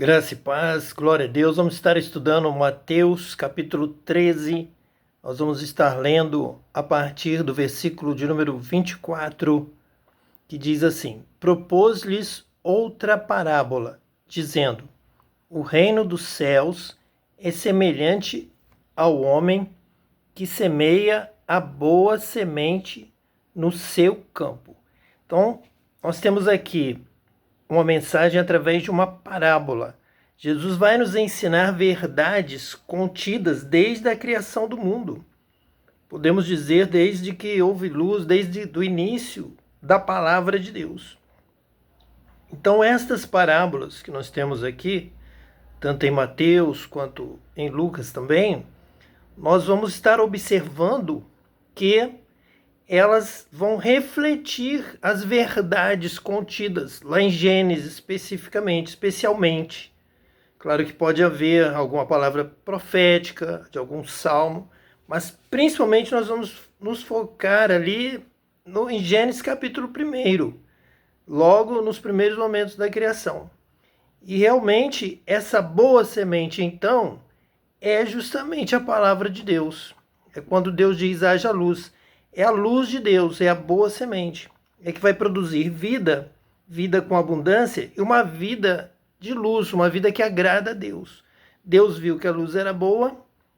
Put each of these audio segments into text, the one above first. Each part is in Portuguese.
Graça e paz, glória a Deus. Vamos estar estudando Mateus capítulo 13. Nós vamos estar lendo a partir do versículo de número 24, que diz assim: Propôs-lhes outra parábola, dizendo: O reino dos céus é semelhante ao homem que semeia a boa semente no seu campo. Então, nós temos aqui uma mensagem através de uma parábola. Jesus vai nos ensinar verdades contidas desde a criação do mundo. Podemos dizer desde que houve luz, desde o início da palavra de Deus. Então, estas parábolas que nós temos aqui, tanto em Mateus quanto em Lucas também, nós vamos estar observando que elas vão refletir as verdades contidas lá em Gênesis especialmente. Claro que pode haver alguma palavra profética, de algum salmo, mas principalmente nós vamos nos focar ali em Gênesis capítulo 1, logo nos primeiros momentos da criação. E realmente essa boa semente, então, é justamente a palavra de Deus. É quando Deus diz haja luz. É a luz de Deus, é a boa semente. É que vai produzir vida, vida com abundância e uma vida de luz, uma vida que agrada a Deus. Deus viu que a luz era boa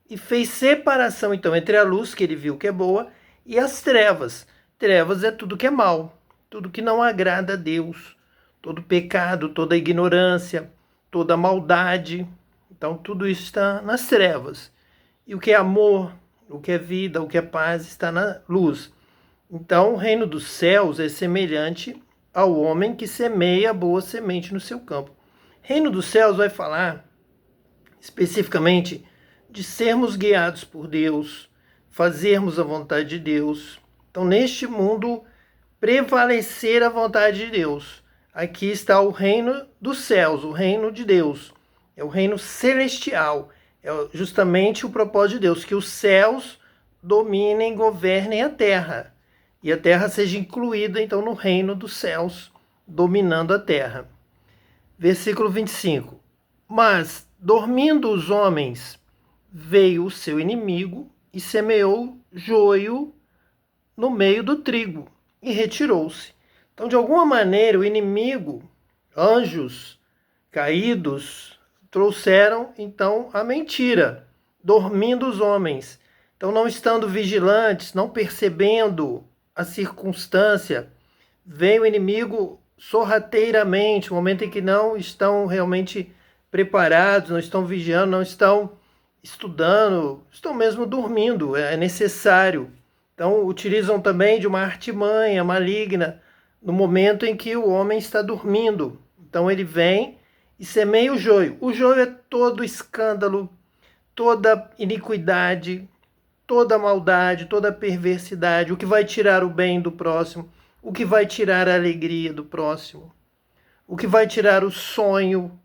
e fez separação, então, entre a luz, que ele viu que é boa, e as trevas. Trevas é tudo que é mal, tudo que não agrada a Deus. Todo pecado, toda ignorância, toda maldade. Então, tudo isso está nas trevas. E o que é amor, o que é vida, o que é paz, está na luz. Então, o reino dos céus é semelhante ao homem que semeia a boa semente no seu campo. Reino dos céus vai falar especificamente de sermos guiados por Deus, fazermos a vontade de Deus. Então, neste mundo, prevalecer a vontade de Deus. Aqui está o reino dos céus, o reino de Deus. É o reino celestial. É justamente o propósito de Deus, que os céus dominem, governem a terra. E a terra seja incluída, então, no reino dos céus, dominando a terra. Versículo 25. Mas, dormindo os homens, veio o seu inimigo e semeou joio no meio do trigo e retirou-se. Então, de alguma maneira, o inimigo, anjos caídos, trouxeram, então, a mentira, dormindo os homens. Então, não estando vigilantes, não percebendo a circunstância, vem o inimigo sorrateiramente, no momento em que não estão realmente preparados, não estão vigiando, não estão estudando, estão mesmo dormindo, é necessário. Então, utilizam também de uma artimanha maligna no momento em que o homem está dormindo. Então, ele vem e semeia o joio. O joio é todo escândalo, toda iniquidade, toda maldade, toda perversidade, o que vai tirar o bem do próximo, o que vai tirar a alegria do próximo, o que vai tirar o sonho,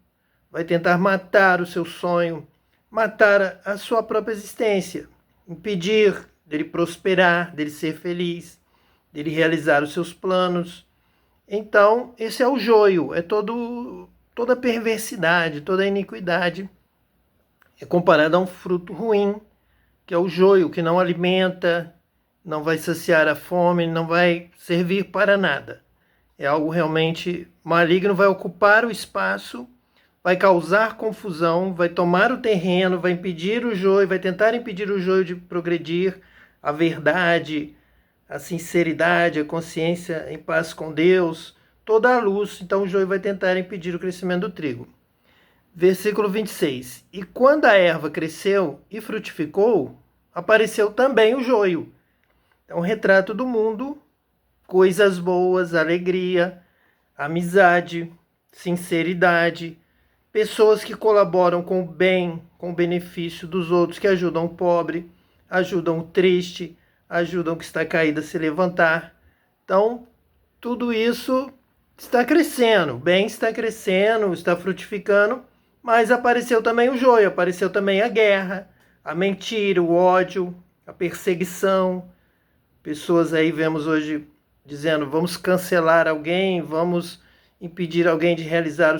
vai tentar matar o seu sonho, matar a sua própria existência, impedir dele prosperar, dele ser feliz, dele realizar os seus planos. Então, esse é o joio, é toda a perversidade, toda a iniquidade. É comparado a um fruto ruim, que é o joio, que não alimenta, não vai saciar a fome, não vai servir para nada. É algo realmente maligno, vai ocupar o espaço, vai causar confusão, vai tomar o terreno, vai impedir o joio, vai tentar impedir o joio de progredir, a verdade, a sinceridade, a consciência em paz com Deus, toda a luz. Então o joio vai tentar impedir o crescimento do trigo. Versículo 26. E quando a erva cresceu e frutificou, apareceu também o joio. É um retrato do mundo, coisas boas, alegria, amizade, sinceridade, pessoas que colaboram com o bem, com o benefício dos outros, que ajudam o pobre, ajudam o triste, ajudam o que está caído a se levantar. Então, tudo isso está crescendo, o bem está crescendo, está frutificando, mas apareceu também o joio, apareceu também a guerra, a mentira, o ódio, a perseguição. Pessoas aí vemos hoje dizendo, vamos cancelar alguém, vamos impedir alguém de realizar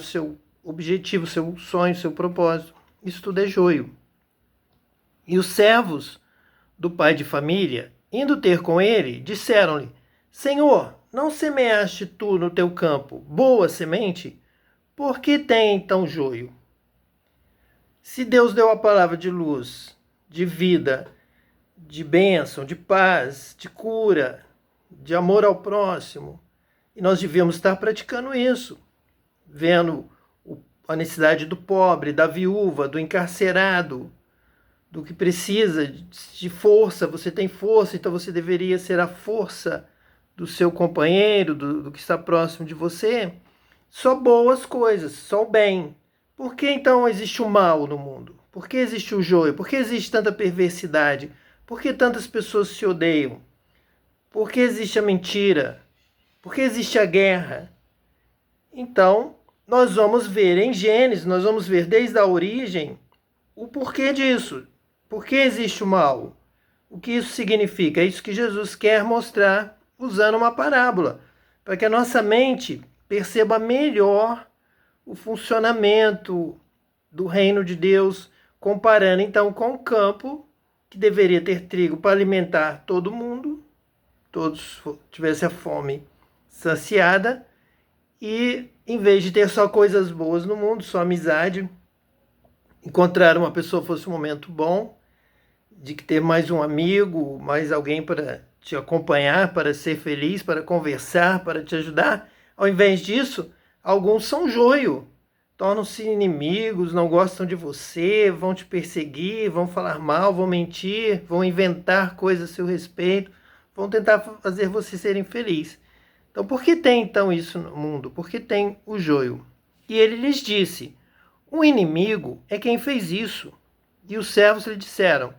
objetivo, seu sonho, seu propósito. Isso tudo é joio. E os servos do pai de família, indo ter com ele, disseram-lhe: Senhor, não semeaste tu no teu campo boa semente? Por que tem então joio? Se Deus deu a palavra de luz, de vida, de bênção, de paz, de cura, de amor ao próximo, e nós devíamos estar praticando isso, vendo a necessidade do pobre, da viúva, do encarcerado, do que precisa de força. Você tem força, então você deveria ser a força do seu companheiro, do que está próximo de você. Só boas coisas, só o bem. Por que então existe o mal no mundo? Por que existe o joio? Por que existe tanta perversidade? Por que tantas pessoas se odeiam? Por que existe a mentira? Por que existe a guerra? Então, nós vamos ver em Gênesis, nós vamos ver desde a origem o porquê disso. Por que existe o mal? O que isso significa? É isso que Jesus quer mostrar usando uma parábola, para que a nossa mente perceba melhor o funcionamento do reino de Deus, comparando então com o campo, que deveria ter trigo para alimentar todo mundo, todos tivessem a fome saciada, e em vez de ter só coisas boas no mundo, só amizade, encontrar uma pessoa fosse um momento bom, de que ter mais um amigo, mais alguém para te acompanhar, para ser feliz, para conversar, para te ajudar. Ao invés disso, alguns são joio, tornam-se inimigos, não gostam de você, vão te perseguir, vão falar mal, vão mentir, vão inventar coisas a seu respeito, vão tentar fazer você ser infeliz. Então, por que tem então isso no mundo? Por que tem o joio? E ele lhes disse: o inimigo é quem fez isso. E os servos lhe disseram: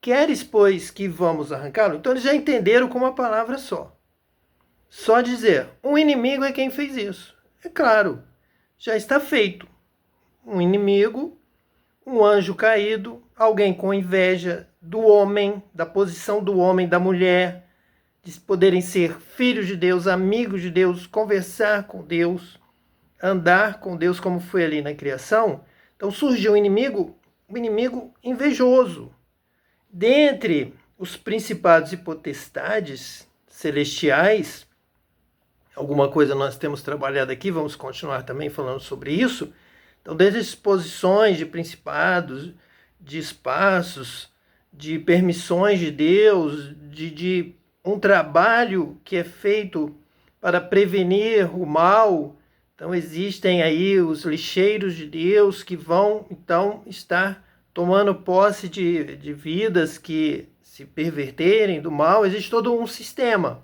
queres, pois, que vamos arrancá-lo? Então eles já entenderam com uma palavra só. Só dizer, o inimigo é quem fez isso. É claro, já está feito. Um inimigo, um anjo caído, alguém com inveja do homem, da posição do homem, da mulher, de poderem ser filhos de Deus, amigos de Deus, conversar com Deus, andar com Deus como foi ali na criação. Então surgiu um inimigo invejoso. Dentre os principados e potestades celestiais, alguma coisa nós temos trabalhado aqui, vamos continuar também falando sobre isso. Então, desde as posições de principados, de espaços, de permissões de Deus, de um trabalho que é feito para prevenir o mal. Então, existem aí os lixeiros de Deus que vão, então, estar tomando posse de vidas que se perverterem do mal. Existe todo um sistema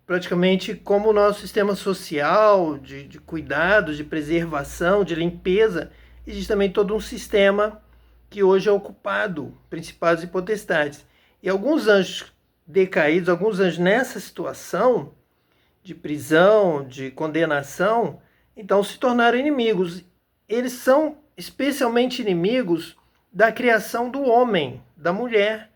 praticamente como o nosso sistema social, de cuidados, de preservação, de limpeza. Existe também todo um sistema que hoje é ocupado, principados e potestades. E alguns anjos decaídos, alguns anjos nessa situação de prisão, de condenação, então se tornaram inimigos. Eles são especialmente inimigos da criação do homem, da mulher,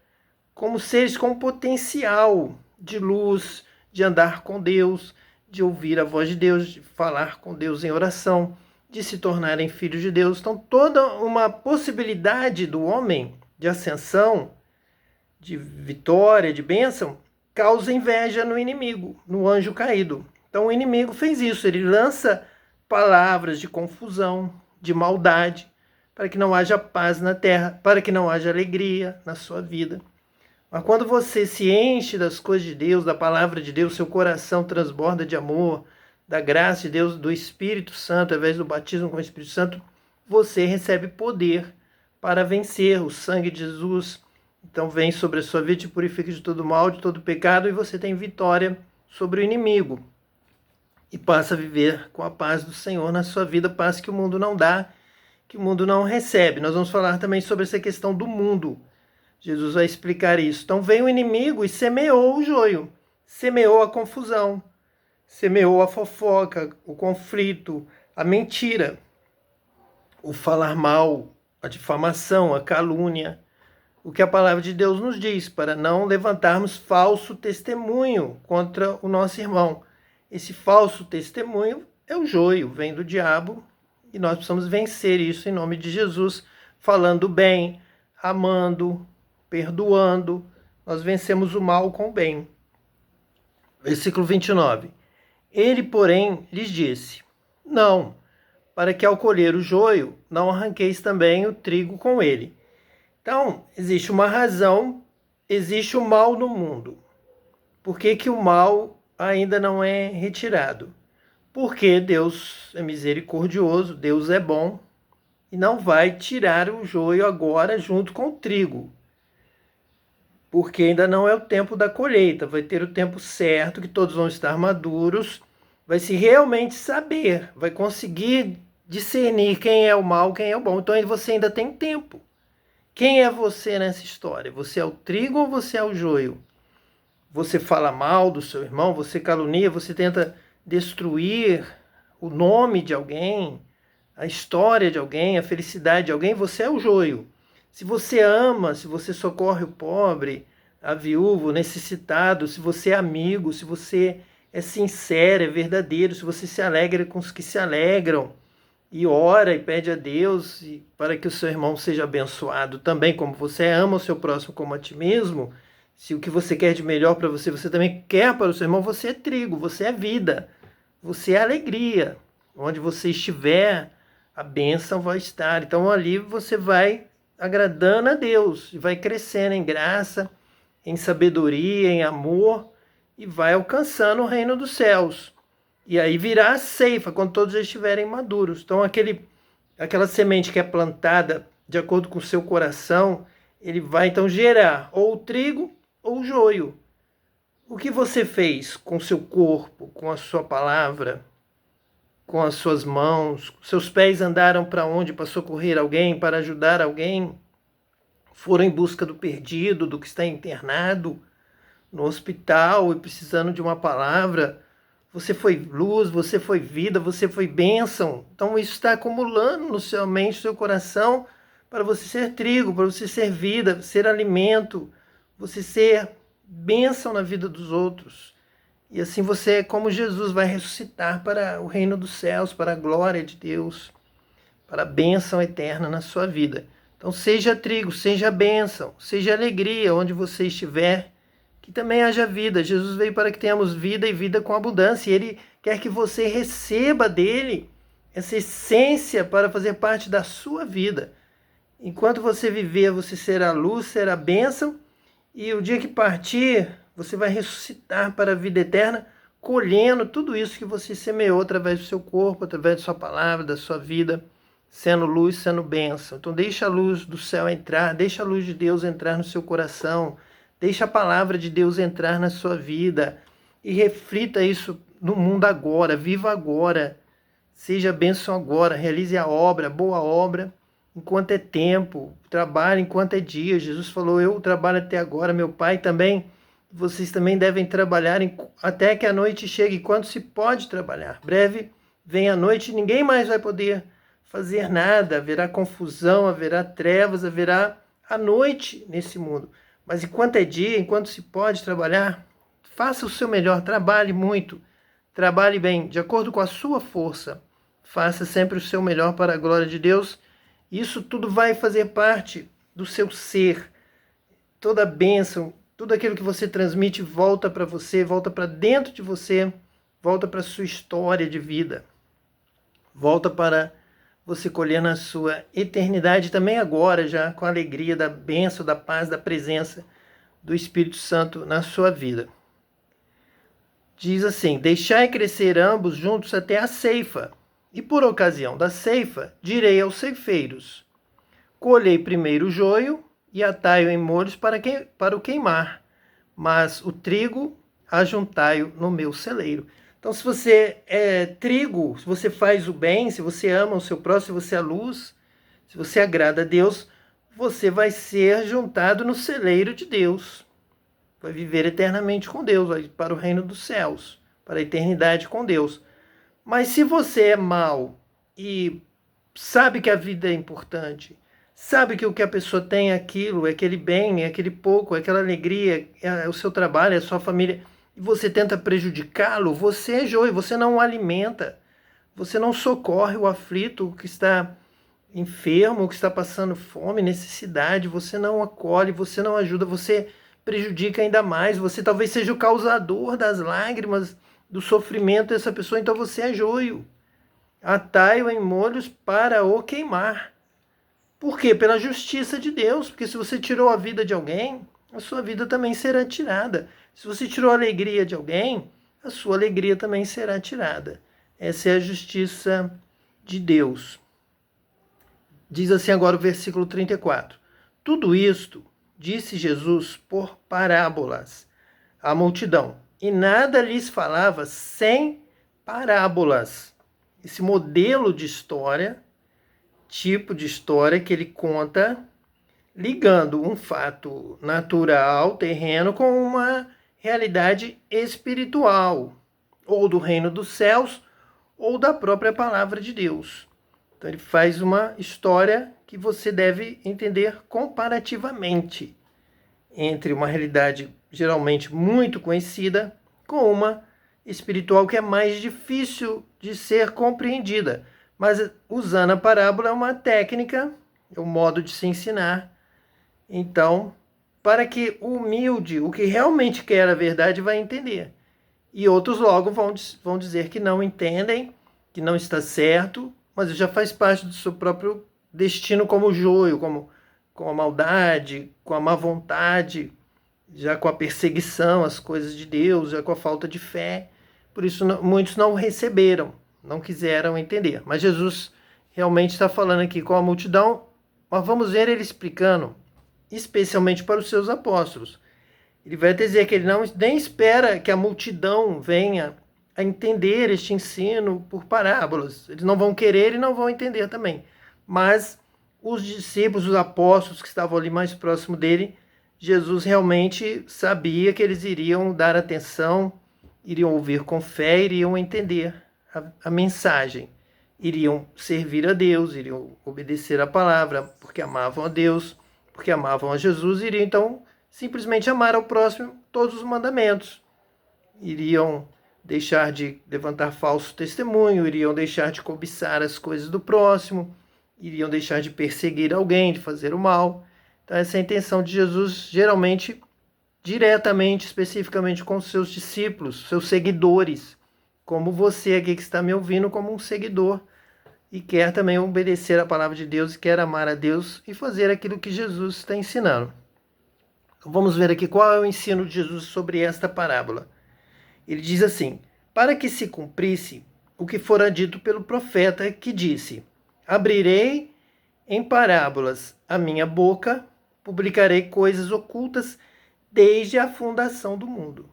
como seres com potencial de luz, de andar com Deus, de ouvir a voz de Deus, de falar com Deus em oração, de se tornarem filhos de Deus. Então, toda uma possibilidade do homem de ascensão, de vitória, de bênção, causa inveja no inimigo, no anjo caído. Então, o inimigo fez isso, ele lança palavras de confusão, de maldade, para que não haja paz na terra, para que não haja alegria na sua vida. Mas quando você se enche das coisas de Deus, da palavra de Deus, seu coração transborda de amor, da graça de Deus, do Espírito Santo, através do batismo com o Espírito Santo, você recebe poder para vencer. O sangue de Jesus, então, vem sobre a sua vida, te purifica de todo mal, de todo pecado, e você tem vitória sobre o inimigo. E passa a viver com a paz do Senhor na sua vida, paz que o mundo não dá, que o mundo não recebe. Nós vamos falar também sobre essa questão do mundo. Jesus vai explicar isso. Então veio o inimigo e semeou o joio, semeou a confusão, semeou a fofoca, o conflito, a mentira, o falar mal, a difamação, a calúnia. O que a palavra de Deus nos diz, para não levantarmos falso testemunho contra o nosso irmão. Esse falso testemunho é o joio, vem do diabo, e nós precisamos vencer isso em nome de Jesus, falando bem, amando, perdoando. Nós vencemos o mal com o bem. Versículo 29. Ele, porém, lhes disse: Não, para que ao colher o joio, não arranqueis também o trigo com ele. Então, existe uma razão, existe o mal no mundo. Por que que o mal ainda não é retirado? Porque Deus é misericordioso, Deus é bom, e não vai tirar o joio agora junto com o trigo. Porque ainda não é o tempo da colheita, vai ter o tempo certo, que todos vão estar maduros, vai se realmente saber, vai conseguir discernir quem é o mal, quem é o bom. Então você ainda tem tempo. Quem é você nessa história? Você é o trigo ou você é o joio? Você fala mal do seu irmão, você calunia, você tenta destruir o nome de alguém, a história de alguém, a felicidade de alguém, você é o joio. Se você ama, se você socorre o pobre, a viúva, o necessitado, se você é amigo, se você é sincero, é verdadeiro, se você se alegra com os que se alegram e ora e pede a Deus para que o seu irmão seja abençoado também, como você ama o seu próximo como a ti mesmo, se o que você quer de melhor para você, você também quer para o seu irmão, você é trigo, você é vida, você é alegria. Onde você estiver, a bênção vai estar. Então ali você vai agradando a Deus, e vai crescendo em graça, em sabedoria, em amor, e vai alcançando o reino dos céus. E aí virá a ceifa, quando todos estiverem maduros. Então aquela semente que é plantada de acordo com o seu coração, ele vai então gerar ou o trigo ou o joio. O que você fez com o seu corpo, com a sua palavra, com as suas mãos? Seus pés andaram para onde? Para socorrer alguém, para ajudar alguém? Foram em busca do perdido, do que está internado no hospital e precisando de uma palavra? Você foi luz, você foi vida, você foi bênção. Então isso está acumulando no seu mente, no seu coração, para você ser trigo, para você ser vida, ser alimento, você ser bênção na vida dos outros. E assim você, como Jesus, vai ressuscitar para o reino dos céus, para a glória de Deus, para a bênção eterna na sua vida. Então seja trigo, seja bênção, seja alegria onde você estiver, que também haja vida. Jesus veio para que tenhamos vida e vida com abundância. E Ele quer que você receba dele essa essência para fazer parte da sua vida. Enquanto você viver, você será luz, será bênção, e o dia que partir, você vai ressuscitar para a vida eterna, colhendo tudo isso que você semeou através do seu corpo, através da sua palavra, da sua vida, sendo luz, sendo bênção. Então deixa a luz do céu entrar, deixa a luz de Deus entrar no seu coração, deixa a palavra de Deus entrar na sua vida e reflita isso no mundo agora, viva agora, seja bênção agora, realize a obra, boa obra, enquanto é tempo, trabalhe enquanto é dia. Jesus falou: eu trabalho até agora, meu Pai também, vocês também devem trabalhar até que a noite chegue, quando se pode trabalhar. Breve vem a noite, ninguém mais vai poder fazer nada, haverá confusão, haverá trevas, haverá a noite nesse mundo. Mas enquanto é dia, enquanto se pode trabalhar, faça o seu melhor, trabalhe muito, trabalhe bem, de acordo com a sua força. Faça sempre o seu melhor para a glória de Deus. Isso tudo vai fazer parte do seu ser. Toda a bênção, tudo aquilo que você transmite volta para você, volta para dentro de você, volta para a sua história de vida. Volta para você colher na sua eternidade também agora, já com a alegria da bênção, da paz, da presença do Espírito Santo na sua vida. Diz assim: deixai crescer ambos juntos até a ceifa, e por ocasião da ceifa direi aos ceifeiros: colhei primeiro o joio e atai-o em molhos para o queimar, mas o trigo ajuntai-o no meu celeiro. Então, se você é trigo, se você faz o bem, se você ama o seu próximo, se você é a luz, se você agrada a Deus, você vai ser juntado no celeiro de Deus. Vai viver eternamente com Deus, vai para o reino dos céus, para a eternidade com Deus. Mas se você é mau e sabe que a vida é importante, sabe que o que a pessoa tem é aquilo, é aquele bem, é aquele pouco, é aquela alegria, é o seu trabalho, é a sua família, e você tenta prejudicá-lo, você é joio, você não o alimenta, você não socorre o aflito, o que está enfermo, o que está passando fome, necessidade, você não acolhe, você não ajuda, você prejudica ainda mais, você talvez seja o causador das lágrimas, do sofrimento dessa pessoa, então você é joio. Atai-o em molhos para o queimar. Por quê? Pela justiça de Deus, porque se você tirou a vida de alguém, a sua vida também será tirada. Se você tirou a alegria de alguém, a sua alegria também será tirada. Essa é a justiça de Deus. Diz assim agora o versículo 34. Tudo isto disse Jesus por parábolas à multidão, e nada lhes falava sem parábolas. Esse modelo de história, tipo de história que ele conta ligando um fato natural, terreno, com uma realidade espiritual, ou do reino dos céus, ou da própria palavra de Deus. Então ele faz uma história que você deve entender comparativamente entre uma realidade geralmente muito conhecida com uma espiritual que é mais difícil de ser compreendida. Mas usando a parábola é uma técnica, é um modo de se ensinar. Então, para que o humilde, o que realmente quer a verdade, vai entender. E outros logo vão dizer que não entendem, que não está certo, mas já faz parte do seu próprio destino como joio, com a maldade, com a má vontade, já com a perseguição às coisas de Deus, já com a falta de fé. Por isso muitos não receberam, não quiseram entender. Mas Jesus realmente está falando aqui com a multidão, mas vamos ver ele explicando, especialmente para os seus apóstolos. Ele vai dizer que ele nem espera que a multidão venha a entender este ensino por parábolas. Eles não vão querer e não vão entender também. Mas os discípulos, os apóstolos que estavam ali mais próximo dele, Jesus realmente sabia que eles iriam dar atenção, iriam ouvir com fé, iriam entender a mensagem. Iriam servir a Deus, iriam obedecer a palavra, porque amavam a Deus, porque amavam a Jesus, iriam então simplesmente amar ao próximo todos os mandamentos. Iriam deixar de levantar falso testemunho, iriam deixar de cobiçar as coisas do próximo, iriam deixar de perseguir alguém, de fazer o mal. Então essa é a intenção de Jesus, geralmente, diretamente, especificamente com os seus discípulos, seus seguidores, como você aqui que está me ouvindo como um seguidor e quer também obedecer a palavra de Deus, e quer amar a Deus e fazer aquilo que Jesus está ensinando. Então, vamos ver aqui qual é o ensino de Jesus sobre esta parábola. Ele diz assim: para que se cumprisse o que fora dito pelo profeta, que disse: abrirei em parábolas a minha boca, publicarei coisas ocultas desde a fundação do mundo.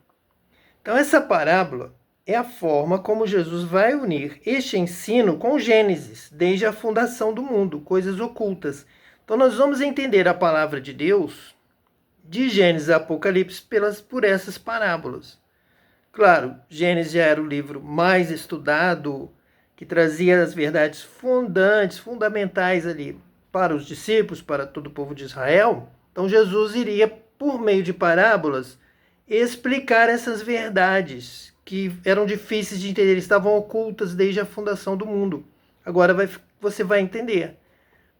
Então essa parábola é a forma como Jesus vai unir este ensino com Gênesis, desde a fundação do mundo, coisas ocultas. Então nós vamos entender a palavra de Deus de Gênesis a Apocalipse por essas parábolas. Claro, Gênesis já era o livro mais estudado, que trazia as verdades fundantes, fundamentais ali para os discípulos, para todo o povo de Israel. Então Jesus iria, por meio de parábolas, explicar essas verdades que eram difíceis de entender, estavam ocultas desde a fundação do mundo. Agora você vai entender.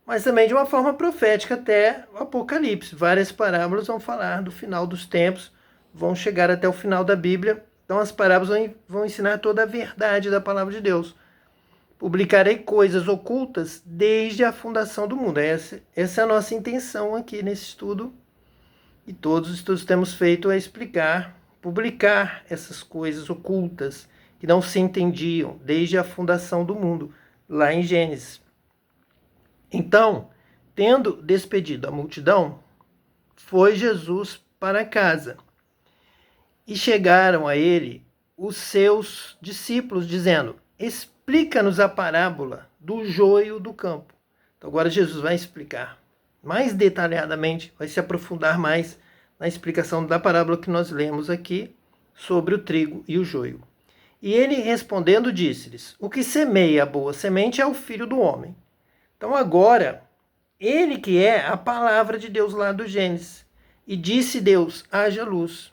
Mas também de uma forma profética até o Apocalipse. Várias parábolas vão falar do final dos tempos, vão chegar até o final da Bíblia. Então as parábolas vão ensinar toda a verdade da palavra de Deus. Publicarei coisas ocultas desde a fundação do mundo. Essa é a nossa intenção aqui nesse estudo. E todos os estudos que temos feito é explicar, publicar essas coisas ocultas que não se entendiam desde a fundação do mundo, lá em Gênesis. Então, tendo despedido a multidão, foi Jesus para casa. E chegaram a ele os seus discípulos, dizendo: explica-nos a parábola do joio do campo. Então agora Jesus vai explicar mais detalhadamente, vai se aprofundar mais na explicação da parábola que nós lemos aqui sobre o trigo e o joio. E ele respondendo disse-lhes: o que semeia a boa semente é o Filho do Homem. Então agora, ele que é a palavra de Deus lá do Gênesis, e disse Deus: haja luz.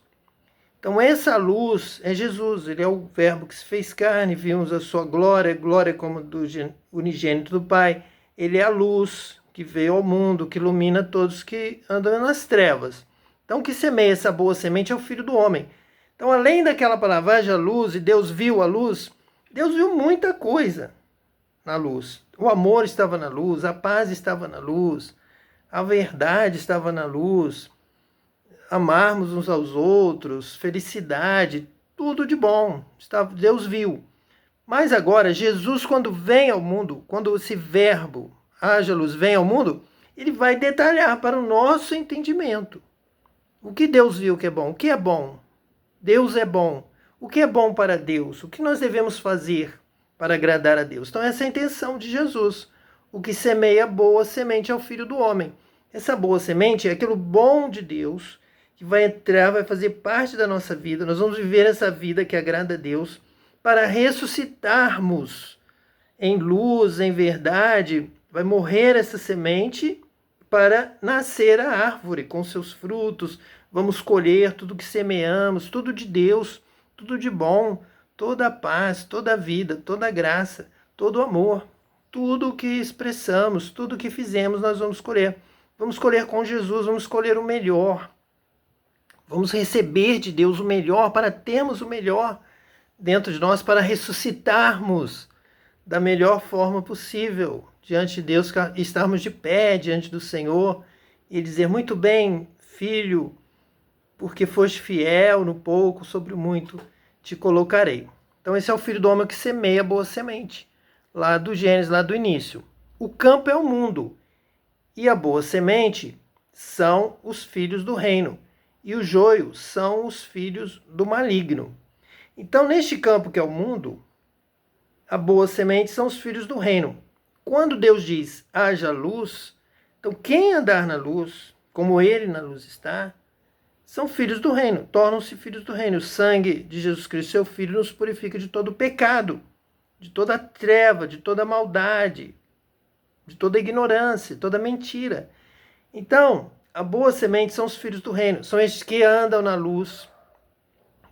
Então essa luz é Jesus, ele é o verbo que se fez carne, vimos a sua glória, glória como do unigênito do Pai. Ele é a luz que veio ao mundo, que ilumina todos que andam nas trevas. Então o que semeia essa boa semente é o Filho do Homem. Então além daquela palavra, haja luz, e Deus viu a luz, Deus viu muita coisa na luz. O amor estava na luz, a paz estava na luz, a verdade estava na luz, amarmos uns aos outros, felicidade, tudo de bom. Deus viu. Mas agora, Jesus, quando vem ao mundo, quando esse verbo, haja luz, vem ao mundo, ele vai detalhar para o nosso entendimento. O que Deus viu que é bom? O que é bom? Deus é bom. O que é bom para Deus? O que nós devemos fazer para agradar a Deus? Então essa é a intenção de Jesus. O que semeia boa semente é o Filho do Homem. Essa boa semente é aquilo bom de Deus que vai entrar, vai fazer parte da nossa vida. Nós vamos viver essa vida que agrada a Deus para ressuscitarmos em luz, em verdade. Vai morrer essa semente para nascer a árvore com seus frutos. Vamos colher tudo que semeamos, tudo de Deus, tudo de bom, toda a paz, toda a vida, toda a graça, todo o amor. Tudo o que expressamos, tudo o que fizemos, nós vamos colher. Vamos colher com Jesus, vamos colher o melhor. Vamos receber de Deus o melhor, para termos o melhor dentro de nós, para ressuscitarmos da melhor forma possível diante de Deus, estarmos de pé diante do Senhor e dizer: muito bem, filho, porque foste fiel no pouco, sobre o muito te colocarei. Então esse é o Filho do Homem que semeia a boa semente, lá do Gênesis, lá do início. O campo é o mundo, e a boa semente são os filhos do reino, e o joio são os filhos do maligno. Então, neste campo que é o mundo, a boa semente são os filhos do reino. Quando Deus diz, haja luz, então quem andar na luz, como ele na luz está, são filhos do reino, tornam-se filhos do reino. O sangue de Jesus Cristo, seu Filho, nos purifica de todo pecado, de toda treva, de toda maldade, de toda ignorância, toda mentira. Então, a boa semente são os filhos do reino, são estes que andam na luz,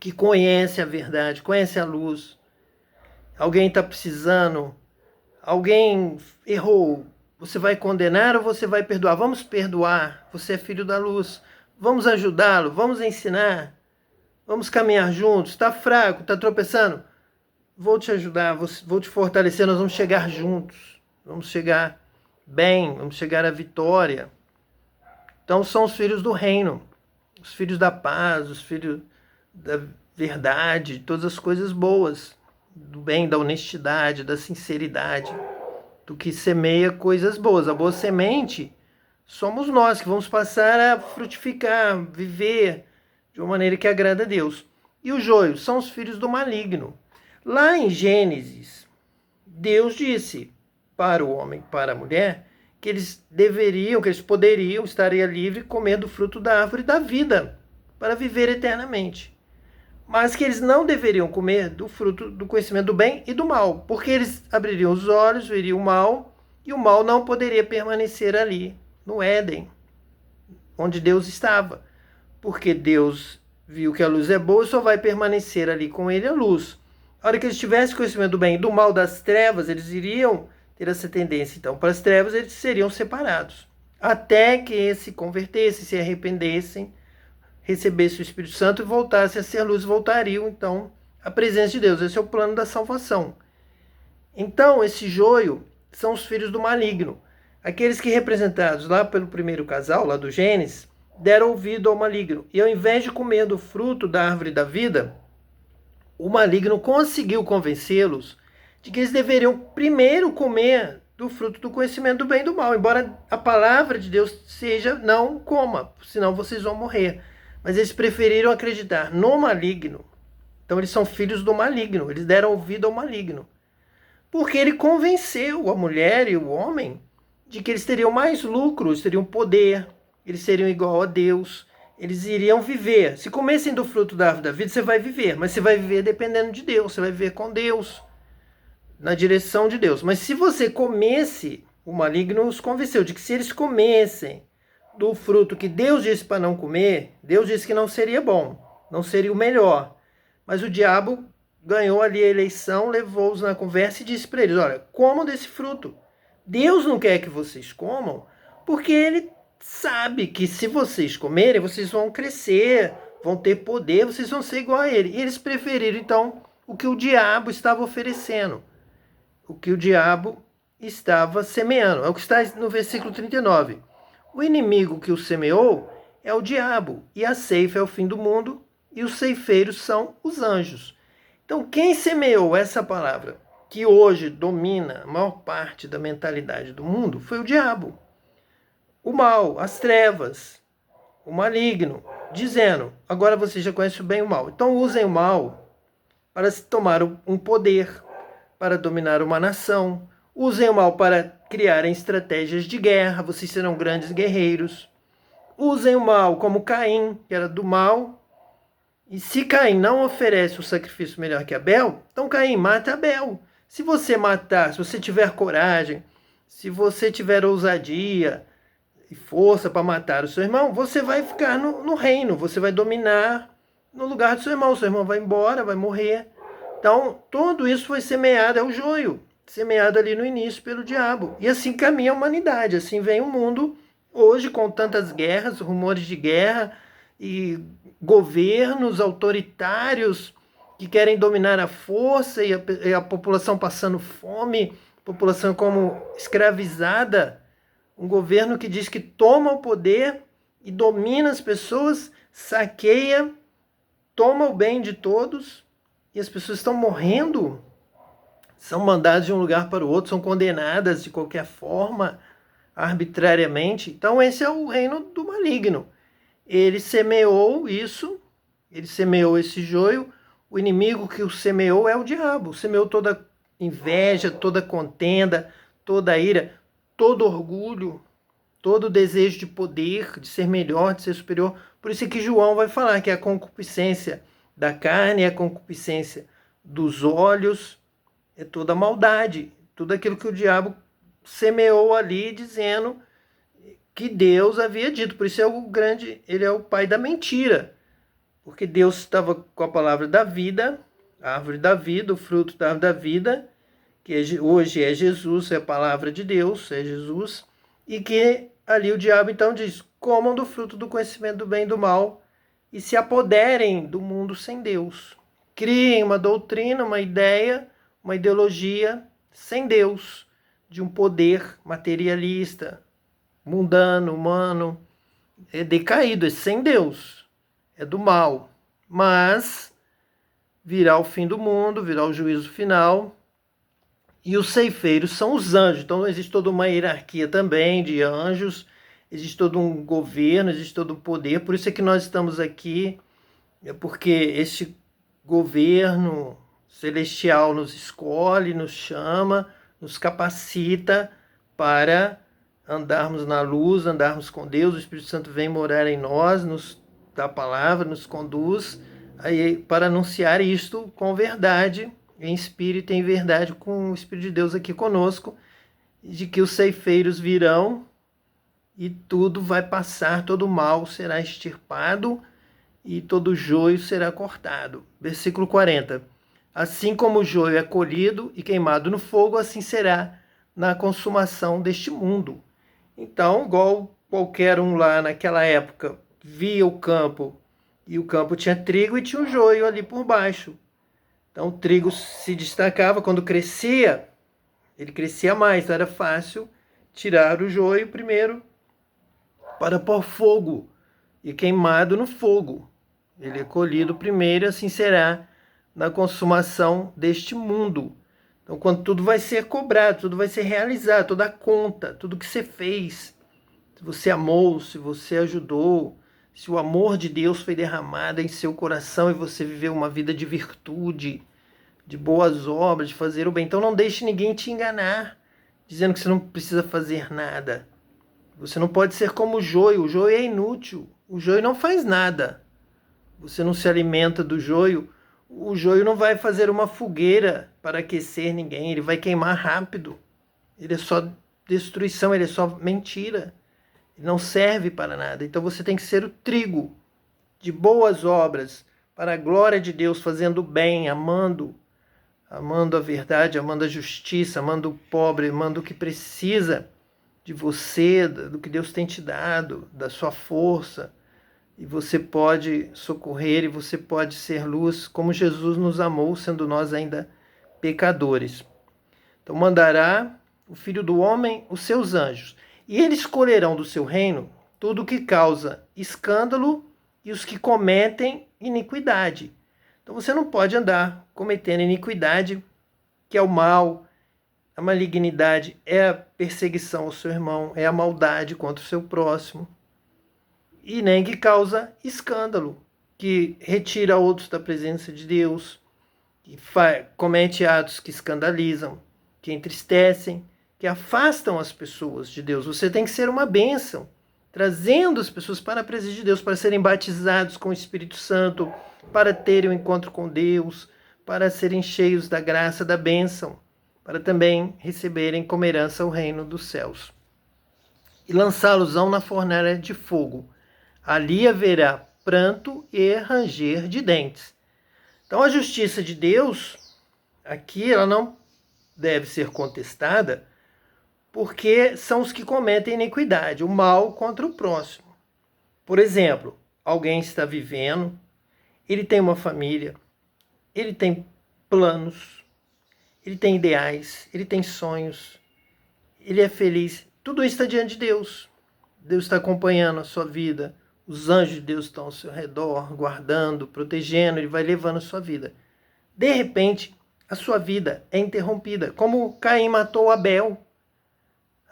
que conhecem a verdade, conhecem a luz. Alguém está precisando, alguém errou, você vai condenar ou você vai perdoar? Vamos perdoar, você é filho da luz. Vamos ajudá-lo, vamos ensinar, vamos caminhar juntos. Está fraco, está tropeçando? Vou te ajudar, vou te fortalecer, nós vamos chegar juntos, vamos chegar bem, vamos chegar à vitória. Então são os filhos do reino, os filhos da paz, os filhos da verdade, todas as coisas boas, do bem, da honestidade, da sinceridade, do que semeia coisas boas. A boa semente somos nós que vamos passar a frutificar, viver de uma maneira que agrada a Deus. E o joio são os filhos do maligno. Lá em Gênesis, Deus disse para o homem, para a mulher, que eles poderiam, estaria livre comer do fruto da árvore da vida, para viver eternamente. Mas que eles não deveriam comer do fruto do conhecimento do bem e do mal, porque eles abririam os olhos, veriam o mal, e o mal não poderia permanecer ali, no Éden, onde Deus estava. Porque Deus viu que a luz é boa e só vai permanecer ali com ele a luz. A hora que eles tivessem conhecimento do bem e do mal, das trevas, eles iriam ter essa tendência. Então, para as trevas, eles seriam separados. Até que se convertessem, se arrependessem, recebessem o Espírito Santo e voltassem a ser luz, voltariam, então, à presença de Deus. Esse é o plano da salvação. Então, esse joio são os filhos do maligno. Aqueles que, representados lá pelo primeiro casal, lá do Gênesis, deram ouvido ao maligno. E ao invés de comer do fruto da árvore da vida, o maligno conseguiu convencê-los de que eles deveriam primeiro comer do fruto do conhecimento do bem e do mal. Embora a palavra de Deus seja, não coma, senão vocês vão morrer. Mas eles preferiram acreditar no maligno. Então eles são filhos do maligno, eles deram ouvido ao maligno. Porque ele convenceu a mulher e o homem de que eles teriam mais lucros, teriam poder, eles seriam igual a Deus, eles iriam viver. Se comessem do fruto da árvore da vida, você vai viver, mas você vai viver dependendo de Deus, você vai viver com Deus, na direção de Deus. Mas se você comesse, o maligno os convenceu de que se eles comessem do fruto que Deus disse para não comer, Deus disse que não seria bom. não seria o melhor. Mas o diabo ganhou ali a eleição, levou-os na conversa e disse para eles: olha, comam desse fruto. Deus não quer que vocês comam, porque ele sabe que se vocês comerem, vocês vão crescer, vão ter poder, vocês vão ser igual a ele. E eles preferiram, então, o que o diabo estava oferecendo, o que o diabo estava semeando. É o que está no versículo 39. O inimigo que o semeou é o diabo, e a ceifa é o fim do mundo, e os ceifeiros são os anjos. Então, quem semeou essa palavra, que hoje domina a maior parte da mentalidade do mundo, foi o diabo. O mal, as trevas, o maligno, dizendo: agora você já conhece o bem e o mal. Então usem o mal para se tomar um poder, para dominar uma nação. Usem o mal para criarem estratégias de guerra, vocês serão grandes guerreiros. Usem o mal como Caim, que era do mal. E se Caim não oferece um sacrifício melhor que Abel, então Caim mata Abel. Se você matar, se você tiver coragem, se você tiver ousadia e força para matar o seu irmão, você vai ficar no reino, você vai dominar no lugar do seu irmão vai embora, vai morrer. Então, tudo isso foi semeado, é o joio, semeado ali no início pelo diabo. E assim caminha a humanidade, assim vem o mundo hoje com tantas guerras, rumores de guerra e governos autoritários que querem dominar a força e a população passando fome, população como escravizada, um governo que diz que toma o poder e domina as pessoas, saqueia, toma o bem de todos e as pessoas estão morrendo, são mandadas de um lugar para o outro, são condenadas de qualquer forma, arbitrariamente. Então esse é o reino do maligno. Ele semeou isso, ele semeou esse joio. O inimigo que o semeou é o diabo. Semeou toda inveja, toda contenda, toda ira, todo orgulho, todo desejo de poder, de ser melhor, de ser superior. Por isso é que João vai falar que é a concupiscência da carne, é a concupiscência dos olhos, é toda a maldade, tudo aquilo que o diabo semeou ali, dizendo que Deus havia dito. Por isso ele é o pai da mentira. Porque Deus estava com a palavra da vida, a árvore da vida, o fruto da árvore da vida, que hoje é Jesus, é a palavra de Deus, é Jesus, e que ali o diabo então diz: comam do fruto do conhecimento do bem e do mal e se apoderem do mundo sem Deus. Criem uma doutrina, uma ideia, uma ideologia sem Deus, de um poder materialista, mundano, humano, é decaído, é sem Deus, é do mal. Mas virá o fim do mundo, virá o juízo final, e os ceifeiros são os anjos. Então existe toda uma hierarquia também de anjos, existe todo um governo, existe todo um poder. Por isso é que nós estamos aqui, porque este governo celestial nos escolhe, nos chama, nos capacita para andarmos na luz, andarmos com Deus. O Espírito Santo vem morar em nós, nos dá a palavra, nos conduz aí para anunciar isto com verdade, em espírito e em verdade, com o Espírito de Deus aqui conosco, de que os ceifeiros virão e tudo vai passar, todo mal será extirpado e todo joio será cortado. Versículo 40. Assim como o joio é colhido e queimado no fogo, assim será na consumação deste mundo. Então, igual qualquer um lá naquela época via o campo, e o campo tinha trigo e tinha um joio ali por baixo. Então o trigo se destacava, quando crescia, ele crescia mais, então era fácil tirar o joio primeiro para pôr fogo e queimado no fogo. Ele é colhido primeiro e assim será na consumação deste mundo. Então, quando tudo vai ser cobrado, tudo vai ser realizado, toda a conta, tudo que você fez, se você amou, se você ajudou, se o amor de Deus foi derramado em seu coração e você viveu uma vida de virtude, de boas obras, de fazer o bem. Então não deixe ninguém te enganar, dizendo que você não precisa fazer nada. Você não pode ser como o joio é inútil, o joio não faz nada. Você não se alimenta do joio, o joio não vai fazer uma fogueira para aquecer ninguém, ele vai queimar rápido. Ele é só destruição, ele é só mentira. Ele não serve para nada. Então você tem que ser o trigo de boas obras, para a glória de Deus, fazendo o bem, amando a verdade, amando a justiça, amando o pobre, amando o que precisa de você, do que Deus tem te dado, da sua força, e você pode socorrer e você pode ser luz, como Jesus nos amou, sendo nós ainda pecadores. Então mandará o Filho do Homem os seus anjos, e eles escolherão do seu reino tudo o que causa escândalo e os que cometem iniquidade. Então você não pode andar cometendo iniquidade, que é o mal, a malignidade, é a perseguição ao seu irmão, é a maldade contra o seu próximo. E nem que causa escândalo, que retira outros da presença de Deus, que comete atos que escandalizam, que entristecem, que afastam as pessoas de Deus. Você tem que ser uma bênção, trazendo as pessoas para a presença de Deus, para serem batizados com o Espírito Santo, para terem um encontro com Deus, para serem cheios da graça, da bênção, para também receberem como herança o reino dos céus. E lançá-los-ão na fornalha de fogo. Ali haverá pranto e ranger de dentes. Então a justiça de Deus, aqui, ela não deve ser contestada, porque são os que cometem iniquidade, o mal contra o próximo. Por exemplo, alguém está vivendo, ele tem uma família, ele tem planos, ele tem ideais, ele tem sonhos, ele é feliz. Tudo isso está diante de Deus. Deus está acompanhando a sua vida. Os anjos de Deus estão ao seu redor, guardando, protegendo. Ele vai levando a sua vida. De repente, a sua vida é interrompida. Como Caim matou Abel.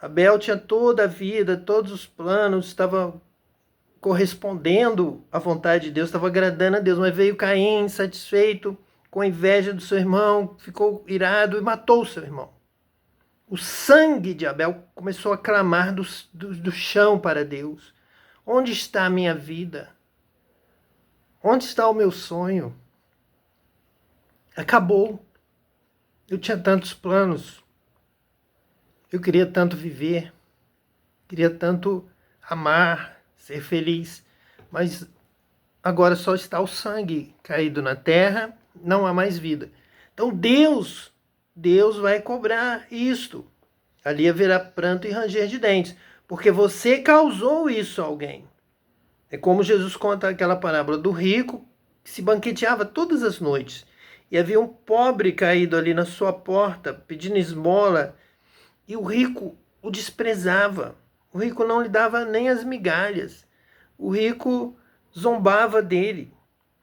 Abel tinha toda a vida, todos os planos, estava correspondendo à vontade de Deus, estava agradando a Deus. Mas veio Caim, insatisfeito, com inveja do seu irmão, ficou irado e matou o seu irmão. O sangue de Abel começou a clamar do chão para Deus. Onde está a minha vida? Onde está o meu sonho? Acabou. Eu tinha tantos planos. Eu queria tanto viver. Queria tanto amar, ser feliz. Mas agora só está o sangue caído na terra, não há mais vida. Então Deus vai cobrar isto. Ali haverá pranto e ranger de dentes, porque você causou isso a alguém. É como Jesus conta aquela parábola do rico que se banqueteava todas as noites. E havia um pobre caído ali na sua porta, pedindo esmola, e o rico o desprezava. O rico não lhe dava nem as migalhas. O rico zombava dele.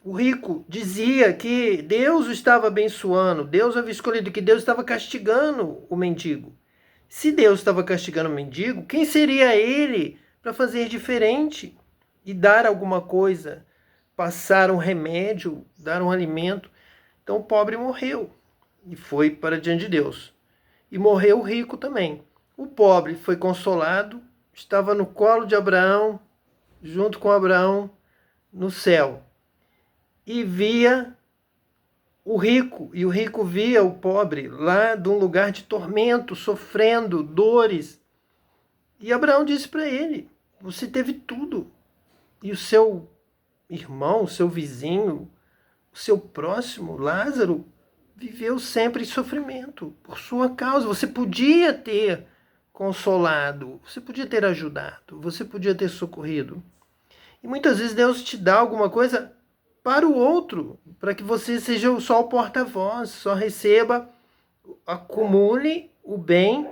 O rico dizia que Deus o estava abençoando, Deus havia escolhido, que Deus estava castigando o mendigo. Se Deus estava castigando o mendigo, quem seria ele para fazer diferente e dar alguma coisa, passar um remédio, dar um alimento? Então o pobre morreu e foi para diante de Deus. E morreu o rico também. O pobre foi consolado, estava no colo de Abraão, junto com Abraão, no céu. E via o rico, e o rico via o pobre lá de um lugar de tormento, sofrendo dores. E Abraão disse para ele: você teve tudo, e o seu irmão, o seu vizinho, o seu próximo, Lázaro, viveu sempre em sofrimento por sua causa. Você podia ter consolado, você podia ter ajudado, você podia ter socorrido. E muitas vezes Deus te dá alguma coisa para o outro, para que você seja só o porta-voz, só receba, acumule o bem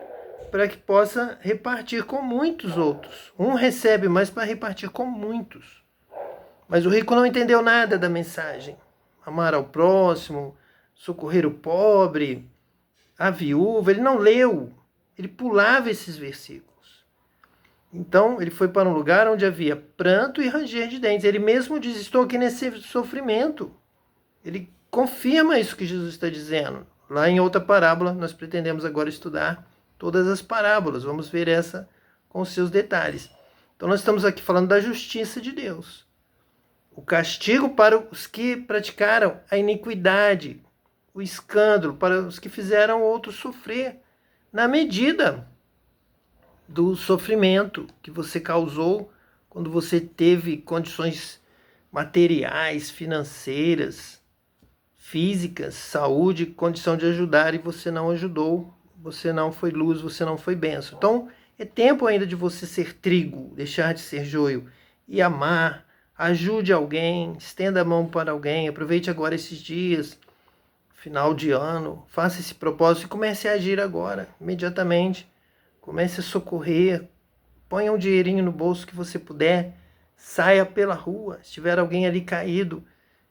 para que possa repartir com muitos outros. Um recebe mais para repartir com muitos. Mas o rico não entendeu nada da mensagem. Amar ao próximo, socorrer o pobre, a viúva, ele não leu. Ele pulava esses versículos. Então, ele foi para um lugar onde havia pranto e ranger de dentes. Ele mesmo diz: estou aqui nesse sofrimento. Ele confirma isso que Jesus está dizendo. Lá em outra parábola, nós pretendemos agora estudar todas as parábolas. Vamos ver essa com os seus detalhes. Então, nós estamos aqui falando da justiça de Deus. O castigo para os que praticaram a iniquidade, o escândalo, para os que fizeram outros sofrer, na medida do sofrimento que você causou quando você teve condições materiais, financeiras, físicas, saúde, condição de ajudar e você não ajudou, você não foi luz, você não foi bênção. Então, é tempo ainda de você ser trigo, deixar de ser joio e amar. Ajude alguém, estenda a mão para alguém, aproveite agora esses dias, final de ano, faça esse propósito e comece a agir agora, imediatamente. Comece a socorrer, ponha um dinheirinho no bolso que você puder, saia pela rua, se tiver alguém ali caído,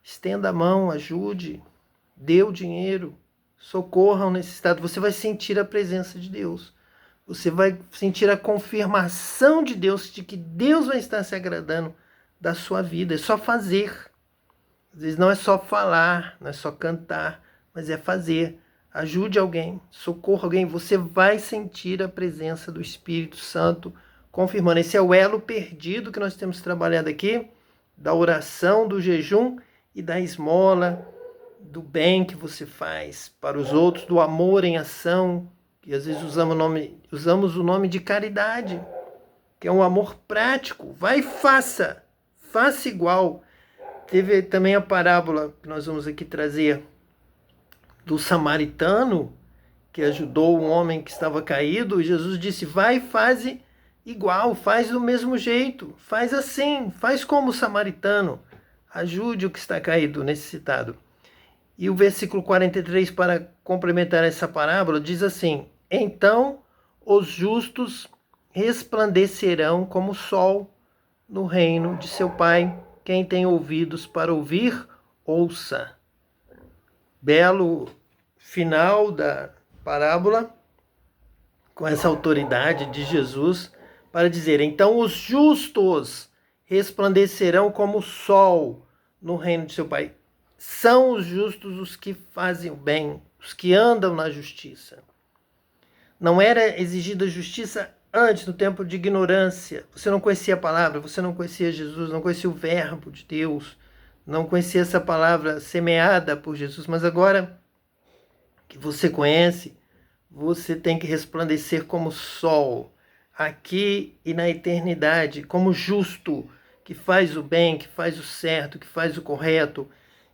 estenda a mão, ajude, dê o dinheiro, socorra o necessitado. Você vai sentir a presença de Deus. Você vai sentir a confirmação de Deus, de que Deus vai estar se agradando da sua vida. É só fazer. Às vezes não é só falar, não é só cantar, mas é fazer. Ajude alguém, socorra alguém. Você vai sentir a presença do Espírito Santo confirmando. Esse é o elo perdido que nós temos trabalhado aqui, da oração, do jejum e da esmola, do bem que você faz para os outros, do amor em ação, que às vezes usamos o nome de caridade, que é um amor prático. Vai e faça igual. Teve também a parábola que nós vamos aqui trazer do samaritano, que ajudou um homem que estava caído, e Jesus disse, vai e faz igual, faz do mesmo jeito, faz assim, faz como o samaritano, ajude o que está caído, necessitado. E o versículo 43, para complementar essa parábola, diz assim, então os justos resplandecerão como o sol no reino de seu Pai. Quem tem ouvidos para ouvir, ouça. Belo final da parábola, com essa autoridade de Jesus, para dizer, então os justos resplandecerão como o sol no reino de seu Pai. São os justos os que fazem o bem, os que andam na justiça. Não era exigida justiça antes, no tempo de ignorância. Você não conhecia a palavra, você não conhecia Jesus, não conhecia o verbo de Deus, não conhecia essa palavra semeada por Jesus, mas agora que você conhece, você tem que resplandecer como sol, aqui e na eternidade, como justo, que faz o bem, que faz o certo, que faz o correto,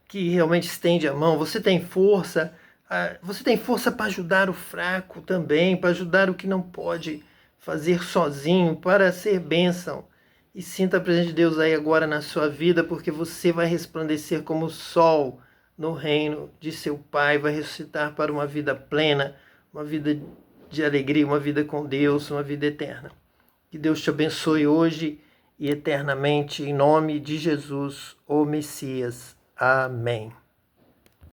que realmente estende a mão. Você tem força para ajudar o fraco também, para ajudar o que não pode fazer sozinho, para ser bênção. E sinta a presença de Deus aí agora na sua vida, porque você vai resplandecer como o sol no reino de seu Pai, vai ressuscitar para uma vida plena, uma vida de alegria, uma vida com Deus, uma vida eterna. Que Deus te abençoe hoje e eternamente, em nome de Jesus, o Messias. Amém.